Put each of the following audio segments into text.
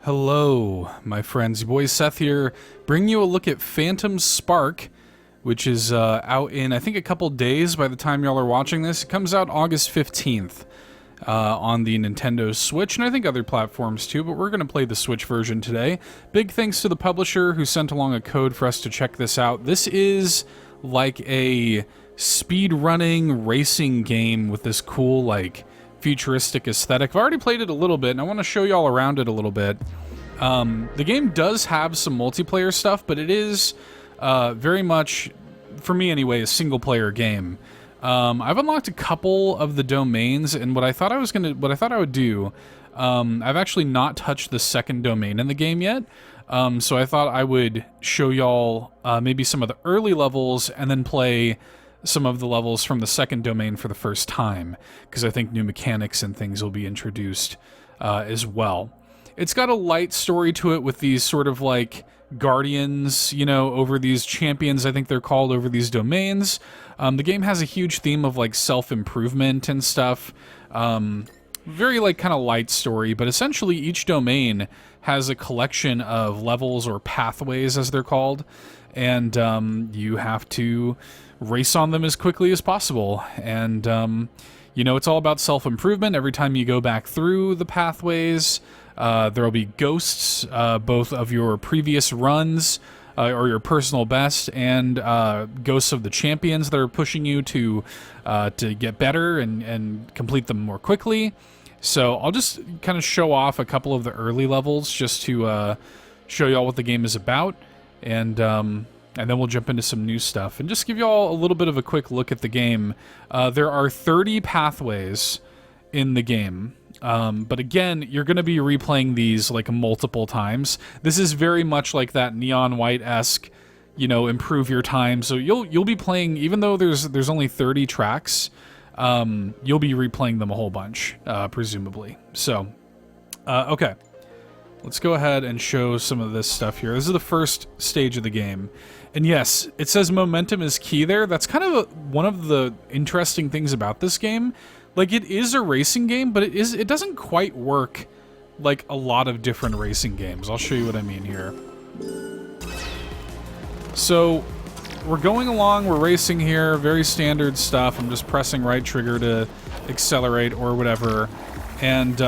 Hello, my friends. Your boy Seth here, bringing you a look at Phantom Spark, which is out in, I think, a couple days by the time y'all are watching this. It comes out August 15th on the Nintendo Switch, and I think other platforms too, but we're going to play the Switch version today. Big thanks to the publisher who sent along a code for us to check this out. This is like a speed-running racing game with this cool, like, futuristic aesthetic. I've already played it a little bit, and I want to show y'all around it a little bit. The game does have some multiplayer stuff, but it is very much, for me anyway, a single-player game. I've unlocked a couple of the domains, and what I thought I would do, I've actually not touched the second domain in the game yet. So I thought I would show y'all maybe some of the early levels, and then play some of the levels from the second domain for the first time, because I think new mechanics and things will be introduced as well. It's got a light story to it with these sort of like guardians, you know, over these champions, I think they're called, over these domains. The game has a huge theme of like self-improvement and stuff. Very like kind of light story, but essentially each domain has a collection of levels or pathways, as they're called, and you have to race on them as quickly as possible. And you know, it's all about self-improvement. Every time you go back through the pathways, there will be ghosts, both of your previous runs or your personal best, and ghosts of the champions that are pushing you to get better and complete them more quickly. So I'll just kind of show off a couple of the early levels just to show y'all what the game is about, and then we'll jump into some new stuff and just give y'all a little bit of a quick look at the game. There are 30 pathways in the game, but again, you're going to be replaying these like multiple times. This is very much like that Neon White-esque, you know, improve your time. So you'll be playing, even though there's only 30 tracks, you'll be replaying them a whole bunch, presumably. So, okay. Let's go ahead and show some of this stuff here. This is the first stage of the game. And yes, it says momentum is key there. That's kind of one of the interesting things about this game. Like, it is a racing game, but it doesn't quite work like a lot of different racing games. I'll show you what I mean here. So, we're going along, we're racing here, very standard stuff. I'm just pressing right trigger to accelerate or whatever. And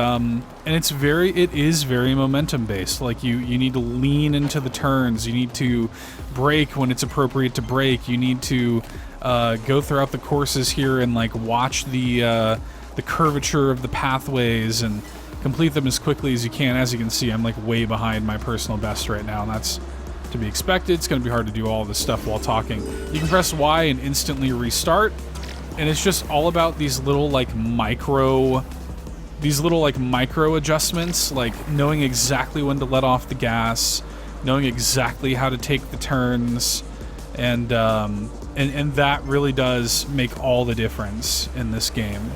it is very momentum based. Like you need to lean into the turns. You need to brake when it's appropriate to brake. You need to go throughout the courses here and like watch the curvature of the pathways and complete them as quickly as you can. As you can see, I'm like way behind my personal best right now, and that's to be expected. It's going to be hard to do all this stuff while talking. You can press Y and instantly restart, and it's just all about these little like micro adjustments, like knowing exactly when to let off the gas, knowing exactly how to take the turns, and that really does make all the difference in this game.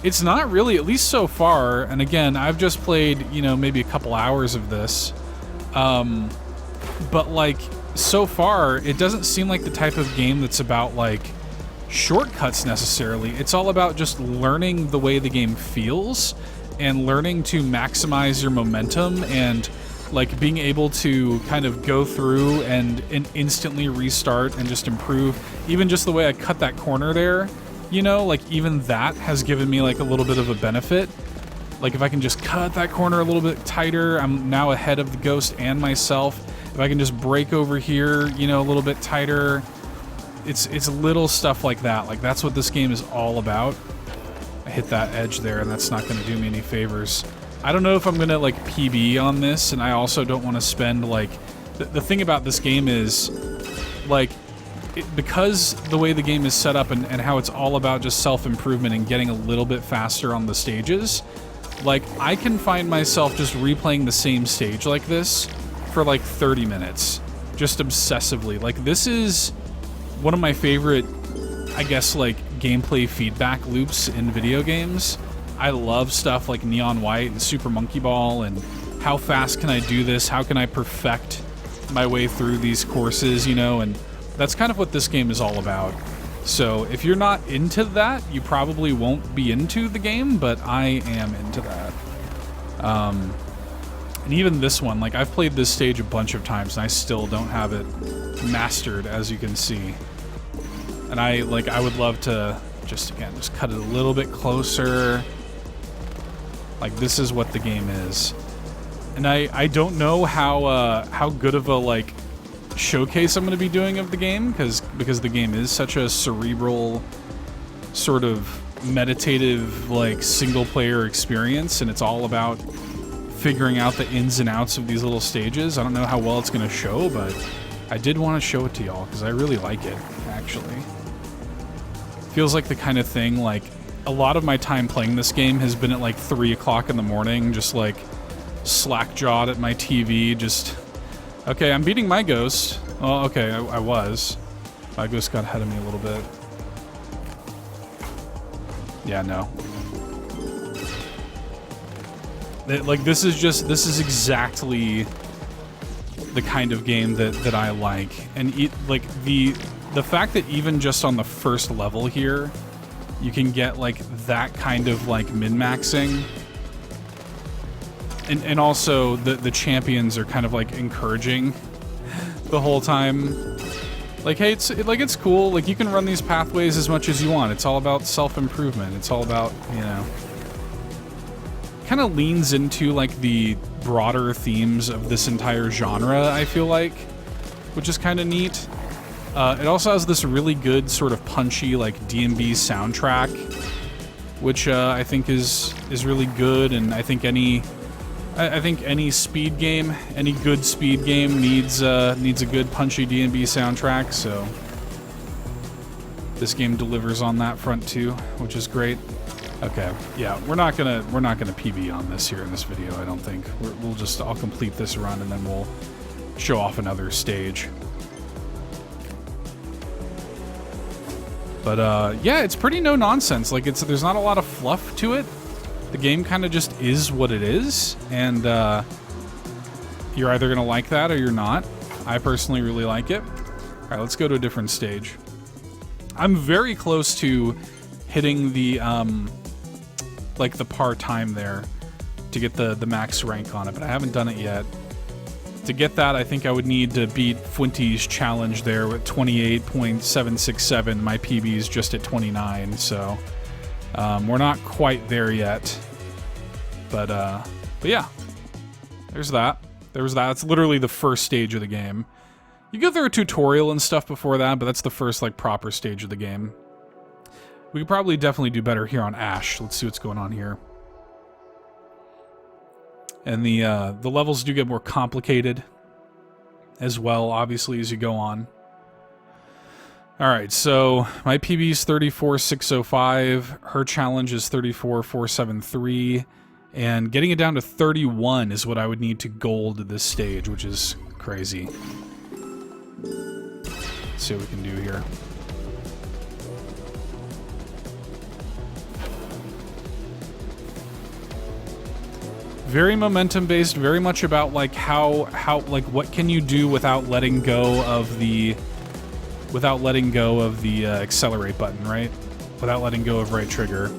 It's not really, at least so far, and again, I've just played, you know, maybe a couple hours of this, but like so far, it doesn't seem like the type of game that's about like shortcuts necessarily. It's all about just learning the way the game feels and learning to maximize your momentum and like being able to kind of go through and instantly restart and just improve. Even just the way I cut that corner there, you know, like even that has given me like a little bit of a benefit. Like if I can just cut that corner a little bit tighter, I'm now ahead of the ghost and myself. If I can just brake over here, you know, a little bit tighter, it's little stuff like that. Like that's what this game is all about. I hit that edge there, and that's not going to do me any favors. I don't know if I'm going to like PB on this, and I also don't want to spend like the thing about this game is like because the way the game is set up and how it's all about just self-improvement and getting a little bit faster on the stages, like I can find myself just replaying the same stage like this for like 30 minutes just obsessively. Like this is one of my favorite, I guess, like gameplay feedback loops in video games. I love stuff like Neon White and Super Monkey Ball and how fast can I do this? How can I perfect my way through these courses, you know? And that's kind of what this game is all about. So if you're not into that, you probably won't be into the game, but I am into that. And even this one, like, I've played this stage a bunch of times, and I still don't have it mastered, as you can see. And I would love to just cut it a little bit closer. Like, this is what the game is. And I don't know how good of a, like, showcase I'm going to be doing of the game, because the game is such a cerebral, sort of meditative, like, single-player experience, and it's all about figuring out the ins and outs of these little stages. I don't know how well it's going to show, but I did want to show it to y'all, because I really like it, actually. Feels like the kind of thing, like, a lot of my time playing this game has been at, like, 3 o'clock in the morning, just, like, slack-jawed at my TV, just... Okay, I'm beating my ghost. Oh, okay, I was. My ghost got ahead of me a little bit. Yeah, no. Like, this is exactly the kind of game that I like. And, like, the fact that even just on the first level here, you can get, like, that kind of, like, min-maxing. And also, the champions are kind of, like, encouraging the whole time. Like, hey, it's cool. Like, you can run these pathways as much as you want. It's all about self-improvement. It's all about, you know... Kind of leans into, like, the broader themes of this entire genre, I feel like. Which is kind of neat. It also has this really good, sort of punchy, like, D&B soundtrack. Which, I think is really good, and I think any speed game, any good speed game needs a good punchy D&B soundtrack, so this game delivers on that front too, which is great. Okay, yeah, we're not gonna PB on this here in this video, I don't think. I'll complete this run and then we'll show off another stage. But yeah, it's pretty no nonsense. Like, there's not a lot of fluff to it. The game kind of just is what it is, and you're either going to like that or you're not. I personally really like it. All right, let's go to a different stage. I'm very close to hitting the, like, the par time there to get the max rank on it, but I haven't done it yet. To get that, I think I would need to beat Fuente's challenge there with 28.767. My PB is just at 29, so... we're not quite there yet, but yeah, there's that. It's literally the first stage of the game. You go through a tutorial and stuff before that, but that's the first, like, proper stage of the game. We could probably definitely do better here on Ash. Let's see what's going on here. And the levels do get more complicated as well, obviously, as you go on. Alright, so my PB is 34,605, her challenge is 34,473, and getting it down to 31 is what I would need to gold this stage, which is crazy. Let's see what we can do here. Very momentum-based, very much about, like, how, like, what can you do without letting go of the... accelerate button, right? Without letting go of right trigger.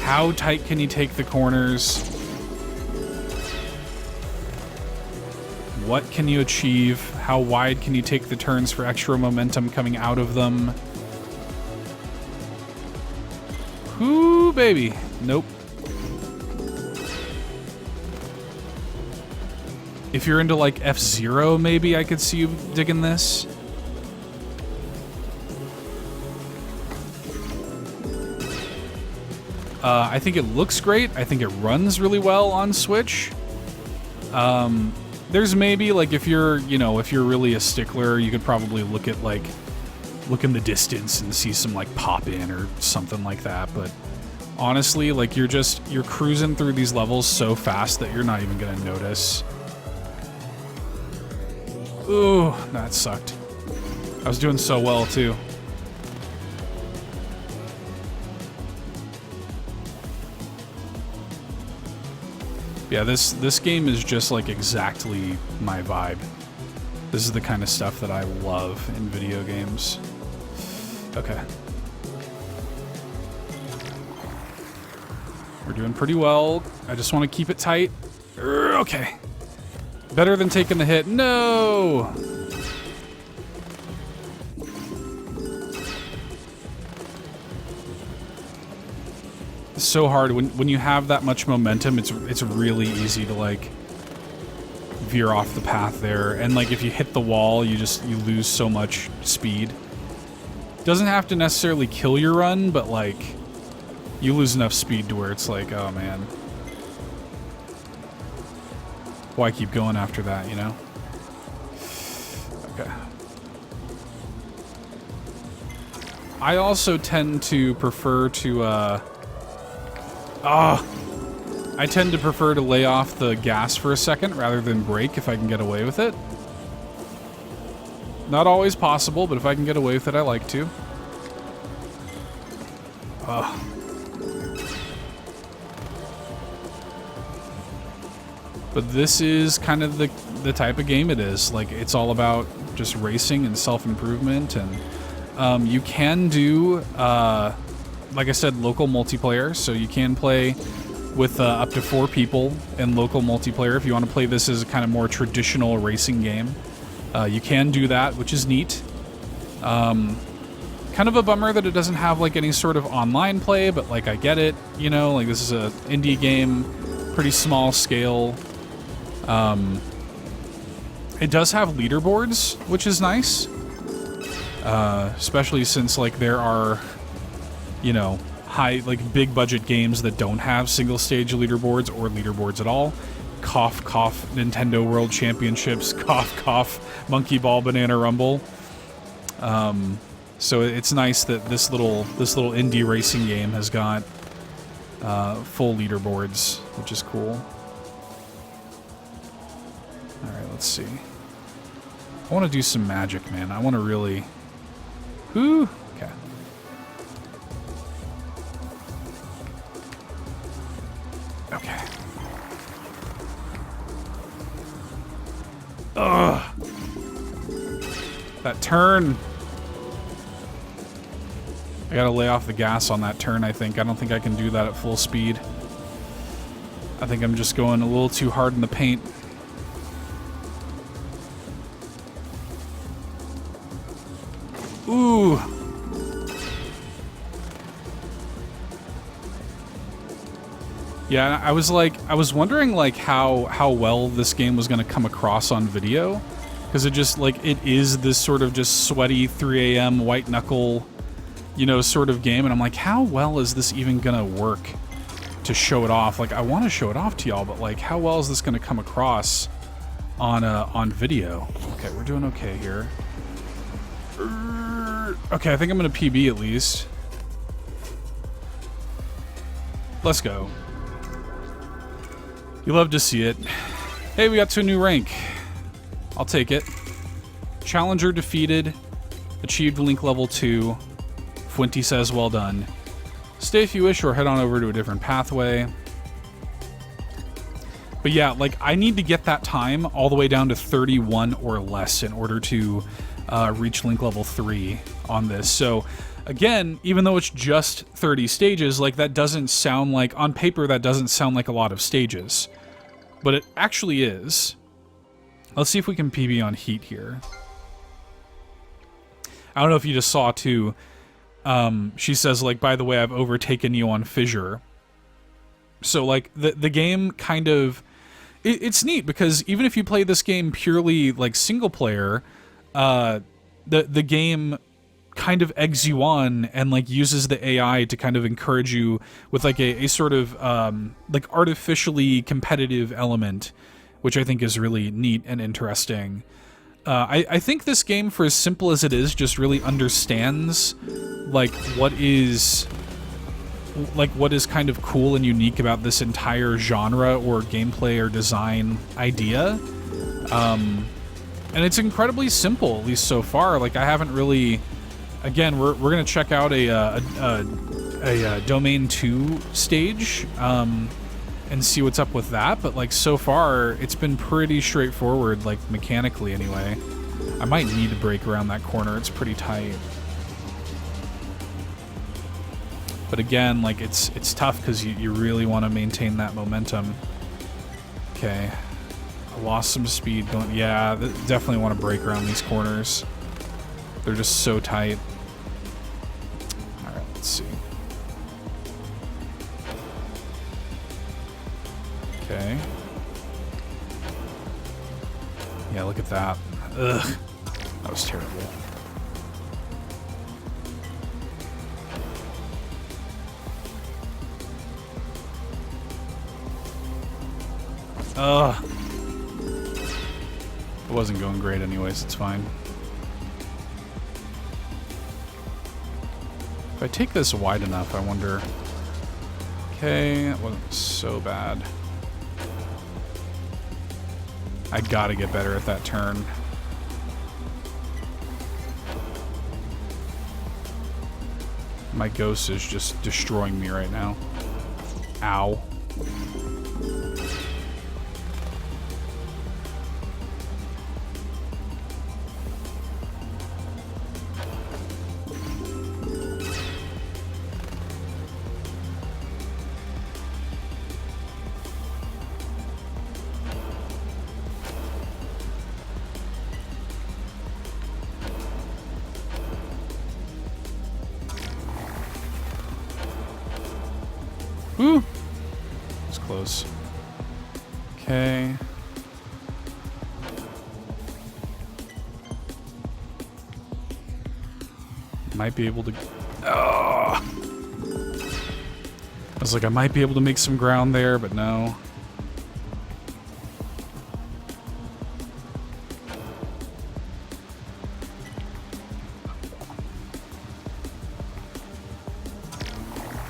How tight can you take the corners? What can you achieve? How wide can you take the turns for extra momentum coming out of them? Ooh, baby. Nope. If you're into, like, F-Zero, maybe I could see you digging this. I think it looks great. I think it runs really well on Switch. There's maybe, like, if you're really a stickler, you could probably look in the distance and see some, like, pop in or something like that. But honestly, like, you're cruising through these levels so fast that you're not even gonna notice. Ooh, that sucked. I was doing so well, too. Yeah, this game is just, like, exactly my vibe. This is the kind of stuff that I love in video games. Okay. We're doing pretty well. I just want to keep it tight. Okay. Better than taking the hit. No! It's so hard. When you have that much momentum, it's really easy to, like, veer off the path there. And, like, if you hit the wall, you lose so much speed. Doesn't have to necessarily kill your run, but, like, you lose enough speed to where it's like, oh, man. Why keep going after that, you know? Okay. I also tend to prefer to, I tend to prefer to lay off the gas for a second rather than brake if I can get away with it. Not always possible, but if I can get away with it, I like to. But this is kind of the type of game it is. Like, it's all about just racing and self-improvement, and you can do, like I said, local multiplayer, so you can play with up to 4 people in local multiplayer if you want to play this as a kind of more traditional racing game. You can do that, which is neat. Kind of a bummer that it doesn't have, like, any sort of online play, but, like, I get it, you know? Like, this is a indie game, pretty small scale. It does have leaderboards, which is nice. Especially since, like, there are, you know, big budget games that don't have single stage leaderboards or leaderboards at all. Cough, cough, Nintendo World Championships, cough, cough, Monkey Ball Banana Rumble. So it's nice that this little indie racing game has got full leaderboards, which is cool. Alright, let's see. I want to do some magic, man. I want to really... Whew! Okay. Okay. Ugh! That turn! I gotta lay off the gas on that turn, I think. I don't think I can do that at full speed. I think I'm just going a little too hard in the paint. Ooh. Yeah, I was wondering, like, how well this game was going to come across on video, because it just, like, it is this sort of just sweaty 3 a.m. white knuckle, you know, sort of game, and I'm like, how well is this even going to work to show it off? Like, I want to show it off to y'all, but, like, how well is this going to come across on video? Okay, we're doing okay here. Okay, I think I'm going to PB at least. Let's go. You love to see it. Hey, we got to a new rank. I'll take it. Challenger defeated. Achieved Link level 2. Fuente says well done. Stay if you wish or head on over to a different pathway. But yeah, like, I need to get that time all the way down to 31 or less in order to reach Link level 3 on this. So again, even though it's just 30 stages, like, that doesn't sound like, on paper, that doesn't sound like a lot of stages. But it actually is. Let's see if we can PB on Heat here. I don't know if you just saw, too. She says, like, by the way, I've overtaken you on Fissure. So, like, the game kind of... It's neat, because even if you play this game purely, like, single player, the game kind of eggs you on and, like, uses the AI to kind of encourage you with, like, a sort of like, artificially competitive element, which I think is really neat and interesting. I think this game, for as simple as it is, just really understands, like, what is kind of cool and unique about this entire genre or gameplay or design idea. And it's incredibly simple, at least so far. Like, I haven't really... Again, we're going to check out a Domain 2 stage and see what's up with that. But, like, so far, it's been pretty straightforward, like, mechanically anyway. I might need to brake around that corner. It's pretty tight. But again, like, it's tough because you really want to maintain that momentum. Okay. I lost some speed going. Yeah, definitely want to break around these corners. They're just so tight. All right, let's see. Okay. Yeah, look at that. Ugh. That was terrible. Ugh. It wasn't going great anyways, it's fine. If I take this wide enough, I wonder... Okay, that wasn't so bad. I gotta get better at that turn. My ghost is just destroying me right now. Ow. Woo! It's close. Okay. Might be able to... Oh! I was like, I might be able to make some ground there, but no.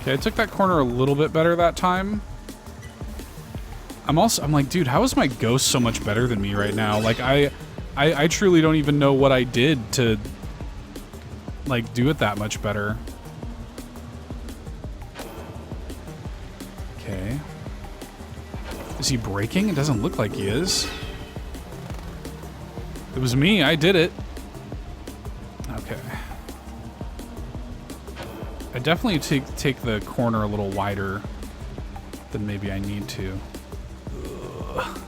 Okay, I took that corner a little bit better that time. I'm like, dude, how is my ghost so much better than me right now? Like, I truly don't even know what I did to, like, do it that much better. Okay. Is he breaking? It doesn't look like he is. It was me. I did it. Okay. I definitely take the corner a little wider than maybe I need to. Ugh.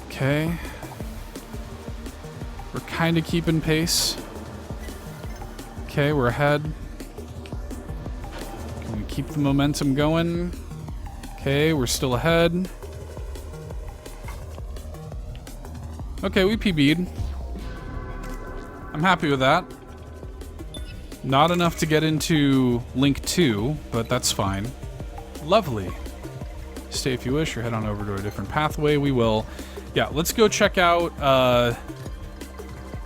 Okay. We're kind of keeping pace. Okay, we're ahead. Can we keep the momentum going? Okay, we're still ahead. Okay, we PB'd. I'm happy with that. Not enough to get into Link 2, but that's fine. Lovely. Stay if you wish, or head on over to a different pathway. We will. Yeah, let's go check out,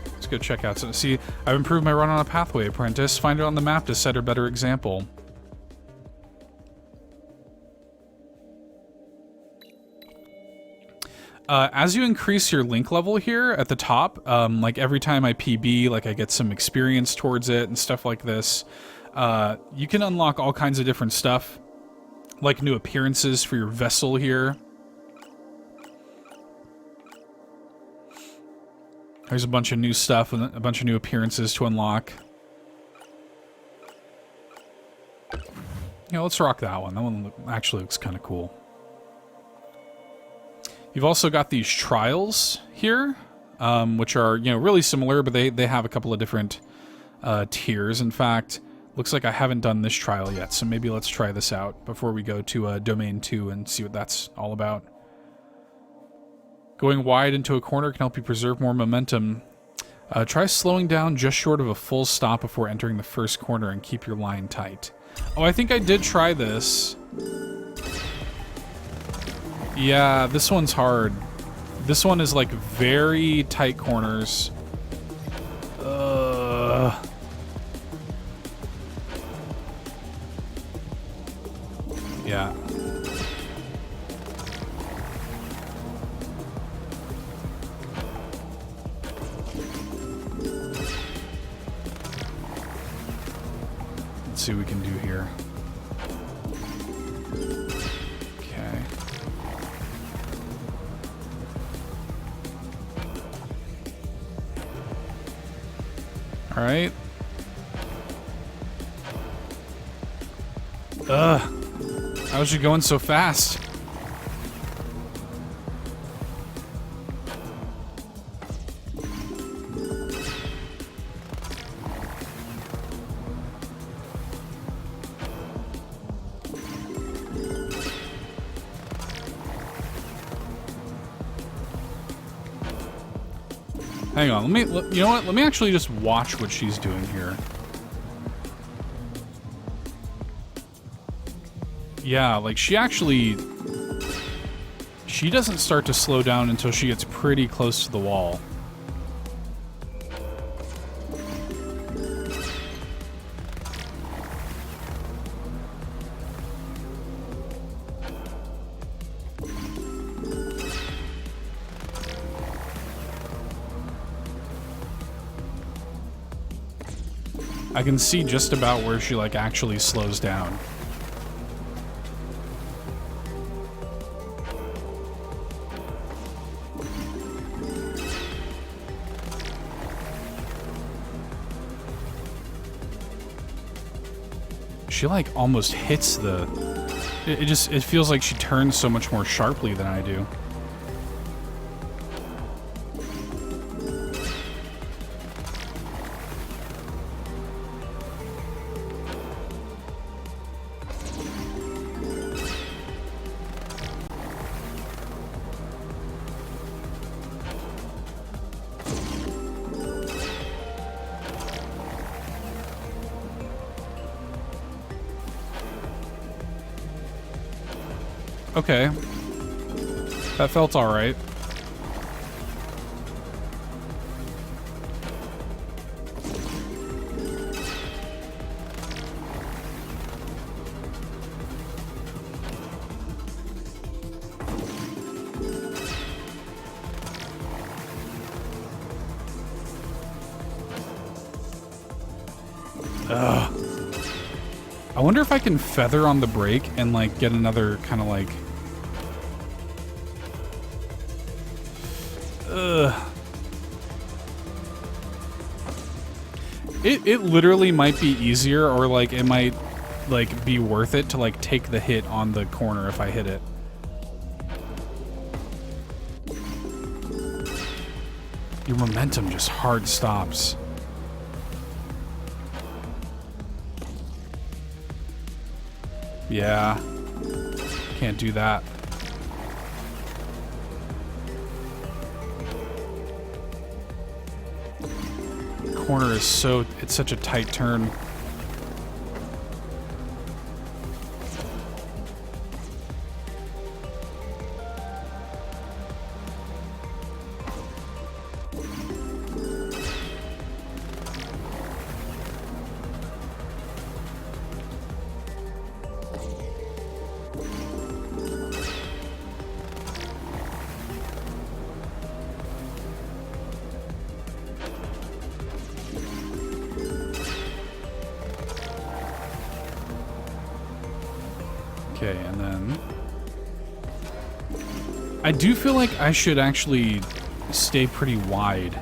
let's go check out. So, see, I've improved my run on a pathway, apprentice. Find it on the map to set a better example. As you increase your link level here at the top, like every time I PB, like I get some experience towards it and stuff like this, you can unlock all kinds of different stuff, like new appearances for your vessel here. There's a bunch of new stuff and a bunch of new appearances to unlock. Yeah, let's rock that one. That one actually looks kind of cool. You've also got these trials here, which are, you know, really similar, but they have a couple of different tiers. In fact, looks like I haven't done this trial yet, so maybe let's try this out before we go to Domain 2 and see what that's all about. Going wide into a corner can help you preserve more momentum. Try slowing down just short of a full stop before entering the first corner and keep your line tight. Oh, I think I did try this. Yeah, this one's hard. This one is like very tight corners. Yeah. Let's see what we can do here. Okay. All right. How is she going so fast? Hang on, you know what? Let me actually just watch what she's doing here. Yeah, like she doesn't start to slow down until she gets pretty close to the wall. I can see just about where she like actually slows down. She like almost hits the... It feels like she turns so much more sharply than I do. Okay. That felt alright. Ugh. I wonder if I can feather on the brake and like get another kind of like... It literally might be easier, or like it might like be worth it to like take the hit on the corner if I hit it. Your momentum just hard stops. Yeah. Can't do that. Corner is so... It's such a tight turn. Okay, and then... I do feel like I should actually stay pretty wide.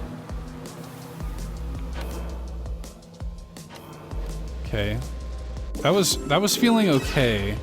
Okay. That was feeling okay.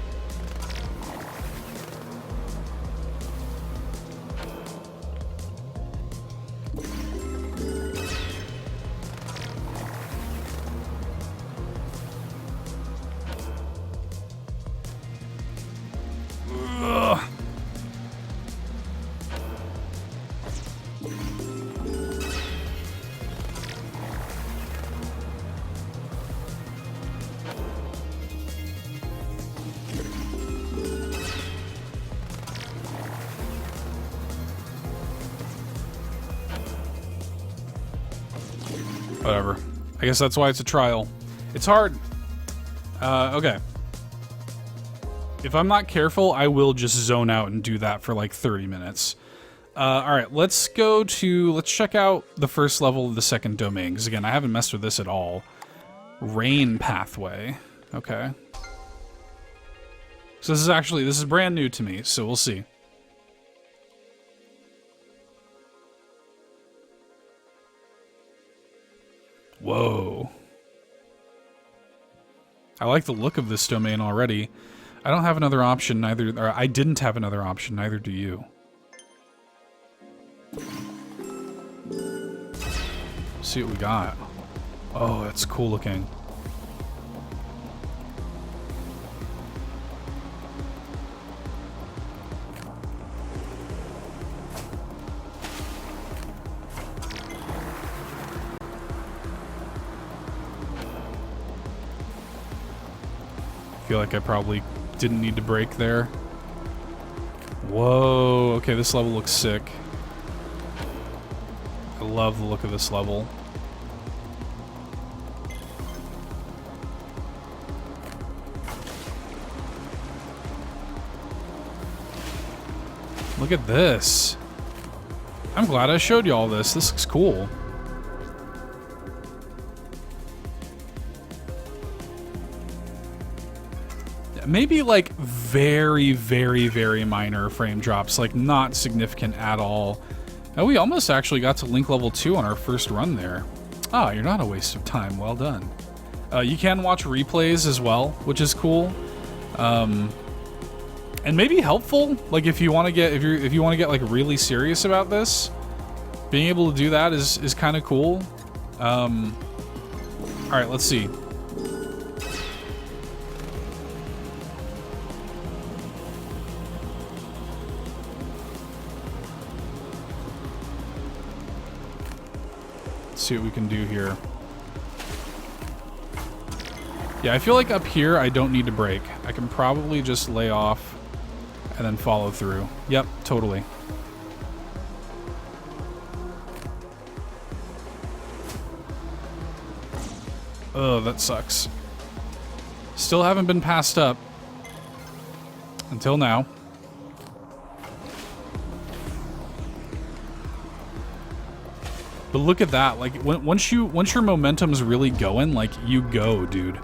Whatever. I guess that's why it's a trial. It's hard. Okay. If I'm not careful, I will just zone out and do that for like 30 minutes. Alright, let's check out the first level of the second domain, because again, I haven't messed with this at all. Rain pathway. Okay. So this is brand new to me, so we'll see. Whoa. I like the look of this domain already. I don't have another option, neither, or I didn't have another option, neither do you. Let's see what we got. Oh, that's cool looking. I feel like I probably didn't need to brake there. Whoa, okay, this level looks sick. I love the look of this level. Look at this. I'm glad I showed you all this. This looks cool. Maybe like very, very, very minor frame drops, like not significant at all. Oh, we almost actually got to Link level 2 on our first run there. Ah, you're not a waste of time. Well done. You can watch replays as well, which is cool. And maybe helpful, like if you want to get if you want to get like really serious about this, being able to do that is kind of cool. All right, let's see. Let's see what we can do here. Yeah, I feel like up here I don't need to brake. I can probably just lay off and then follow through. Yep, totally. Oh, that sucks. Still haven't been passed up. Until now. But look at that, like once your momentum's really going, like you go, dude.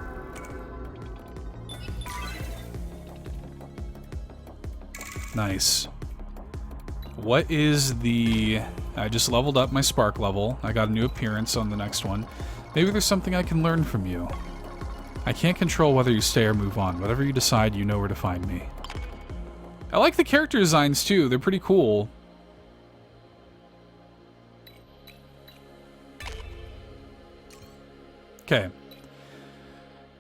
Nice. What is the... I just leveled up my Spark level. I got a new appearance on the next one. Maybe there's something I can learn from you. I can't control whether you stay or move on. Whatever you decide, you know where to find me. I like the character designs too. They're pretty cool. Okay.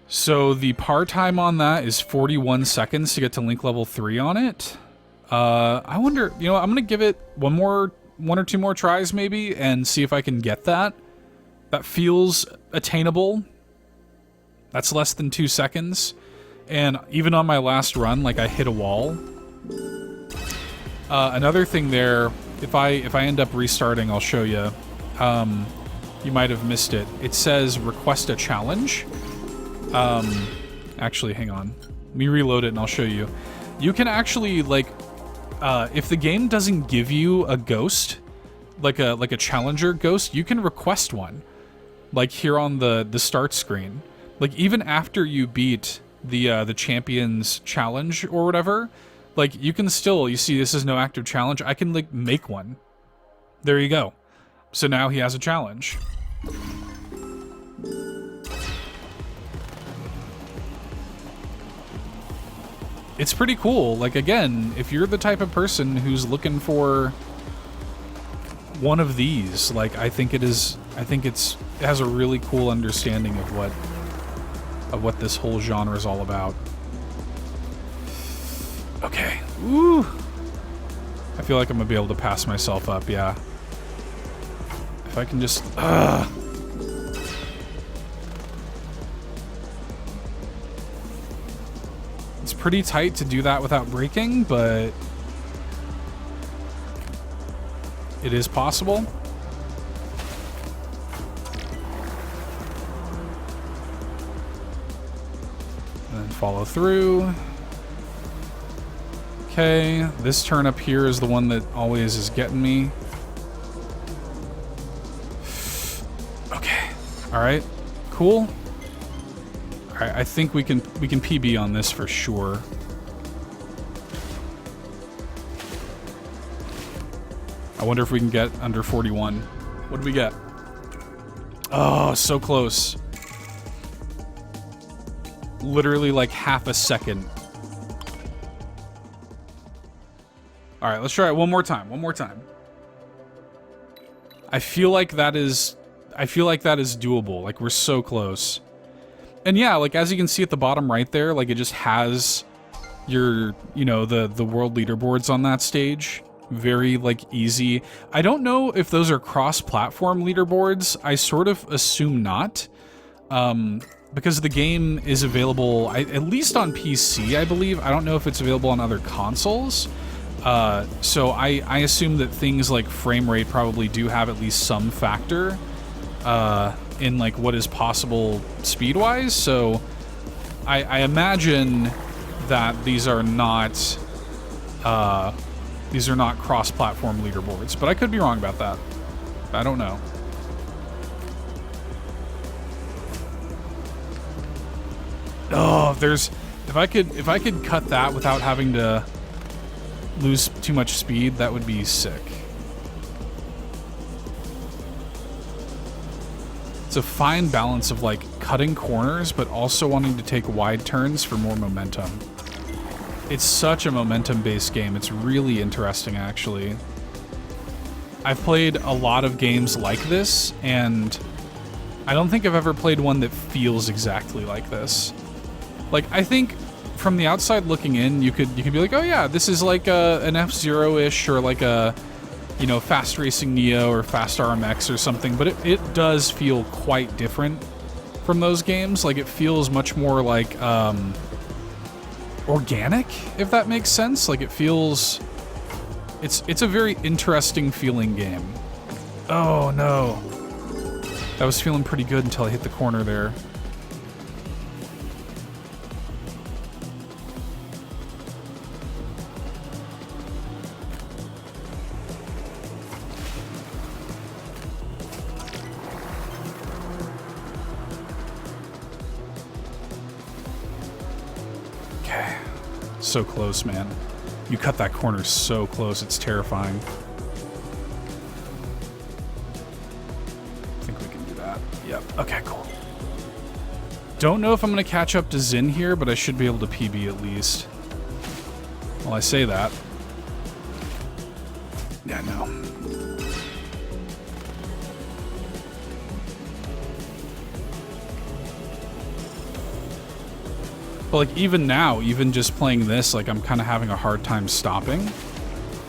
So the par time on that is 41 seconds to get to Link level 3 on it. I wonder, you know, I'm gonna give it one or two more tries maybe and see if I can get that. That feels attainable. That's less than 2 seconds. And even on my last run, like I hit a wall. Another thing there, if I end up restarting, I'll show you. You might have missed it. It says request a challenge. Actually, hang on. Let me reload it and I'll show you. You can actually, like, if the game doesn't give you a ghost, like a challenger ghost, you can request one. Like here on the start screen. Like even after you beat the champions challenge or whatever, like you can still, you see this is no active challenge, I can like make one. There you go. So now he has a challenge. It's pretty cool. Like again, if you're the type of person who's looking for one of these, like I think it has a really cool understanding of what this whole genre is all about. Okay. Ooh. I feel like I'm gonna be able to pass myself up, yeah. If I can just... It's pretty tight to do that without braking, but... it is possible. And then follow through. Okay, this turn up here is the one that always is getting me. Okay, all right, cool. All right, I think we can PB on this for sure. I wonder if we can get under 41. What did we get? Oh, so close. Literally like half a second All right, let's try it one more time. One more time. I feel like that is doable. Like, we're so close. And yeah, like, as you can see at the bottom right there, like, it just has your, you know, the world leaderboards on that stage. Very, like, easy. I don't know if those are cross-platform leaderboards. I sort of assume not. Because the game is available, at least on PC, I believe. I don't know if it's available on other consoles. So I assume that things like frame rate probably do have at least some factor in like what is possible speed-wise. So I imagine that these are not cross-platform leaderboards, but I could be wrong about that. I don't know. Oh, if I could cut that without having to lose too much speed, that would be sick. It's a fine balance of like cutting corners, but also wanting to take wide turns for more momentum. It's such a momentum-based game. It's really interesting, actually. I've played a lot of games like this, and I don't think I've ever played one that feels exactly like this. Like, I think from the outside looking in, you could be like, oh yeah, this is like an F-Zero-ish or like a, you know, Fast Racing Neo or Fast RMX or something, but it does feel quite different from those games. Like, it feels much more like organic, if that makes sense. Like, it feels... It's a very interesting feeling game. Oh no. That was feeling pretty good until I hit the corner there. So close, man. You cut that corner so close, it's terrifying. I think we can do that. Yep. Okay, cool. Don't know if I'm going to catch up to Zin here, but I should be able to PB at least. Well, I say that. Yeah, no. But like even now, even just playing this, like I'm kind of having a hard time stopping.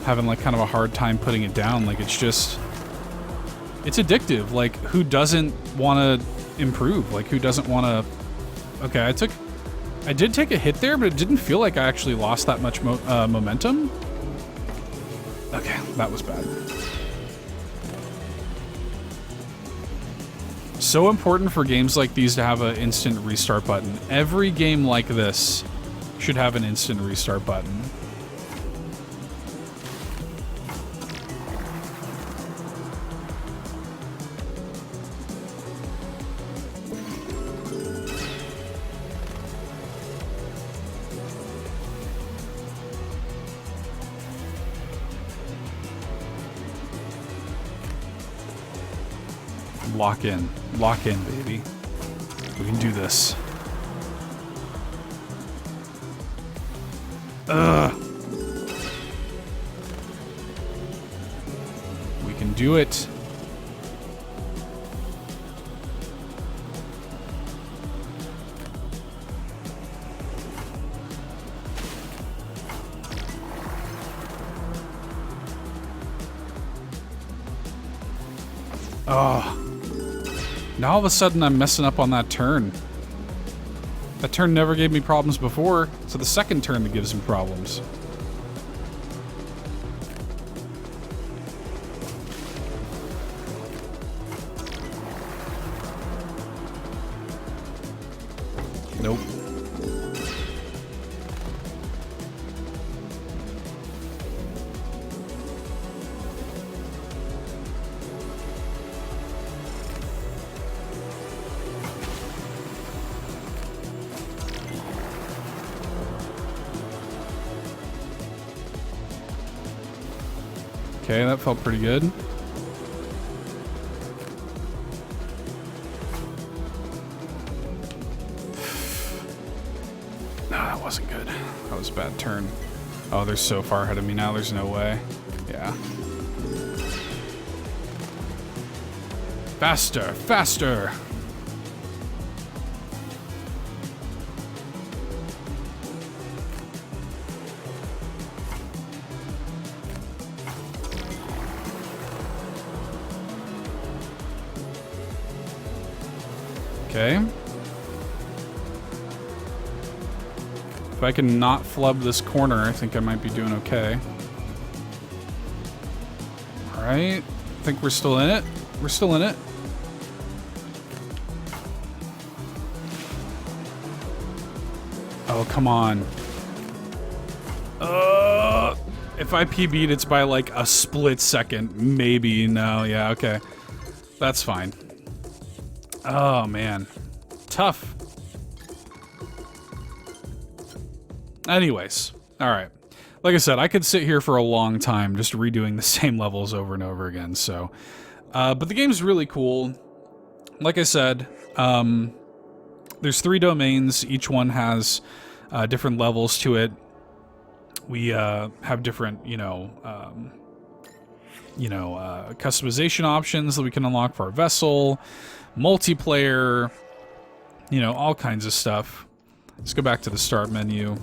Having like kind of a hard time putting it down. Like it's just, it's addictive. Like who doesn't want to improve? Like who doesn't want to, okay, I did take a hit there, but it didn't feel like I actually lost that much momentum. Okay, that was bad. So important for games like these to have an instant restart button. Every game like this should have an instant restart button. Lock in. Lock in, baby. We can do this. Ugh. We can do it. Oh. Now all of a sudden I'm messing up on that turn. That turn never gave me problems before, so the second turn that gives me problems. Nope. Okay, that felt pretty good. No, that wasn't good. That was a bad turn. Oh, they're so far ahead of me now. There's no way. Yeah. Faster, faster. Okay. If I can not flub this corner, I think I might be doing okay. Alright. I think we're still in it. We're still in it. Oh, come on. If I PB'd, it's by like a split second. Maybe. No, yeah, okay. That's fine. Oh, man. Tough. Anyways. Alright. Like I said, I could sit here for a long time just redoing the same levels over and over again, so... but the game's really cool. Like I said, there's 3 domains. Each one has different levels to it. We have different, customization options that we can unlock for our vessel, multiplayer, all kinds of stuff. Let's go back to the start menu.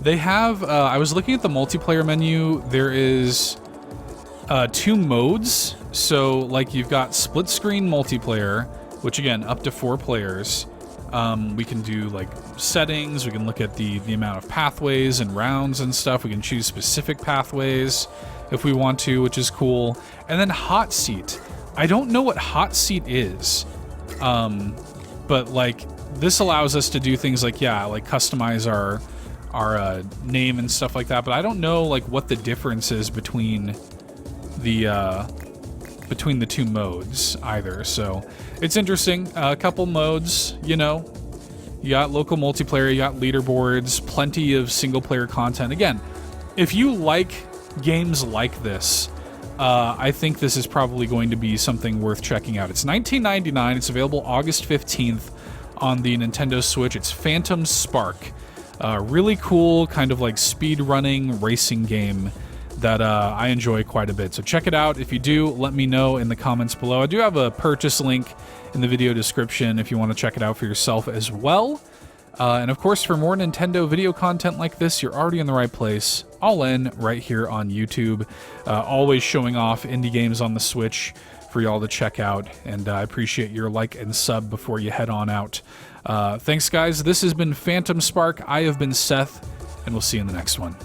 They have, I was looking at the multiplayer menu, there is 2 modes. So, like, you've got split screen multiplayer, which again, up to 4 players. We can do, like, settings, we can look at the amount of pathways and rounds and stuff. We can choose specific pathways if we want to, which is cool. And then hot seat. I don't know what hot seat is, but, like, this allows us to do things like, like customize our name and stuff like that, but I don't know, like, what the difference is between the 2 modes either, so it's interesting. A couple modes, you got local multiplayer, you got leaderboards, plenty of single-player content. Again, if you like games like this, I think this is probably going to be something worth checking out. It's $19.99. It's available August 15th on the Nintendo Switch. It's Phantom Spark. Really cool, kind of like speed-running racing game that I enjoy quite a bit. So check it out. If you do, let me know in the comments below. I do have a purchase link in the video description if you want to check it out for yourself as well. And of course, for more Nintendo video content like this, you're already in the right place. All in right here on YouTube. Always showing off indie games on the Switch for y'all to check out. And I appreciate your like and sub before you head on out. Thanks, guys. This has been Phantom Spark. I have been Seth, and we'll see you in the next one.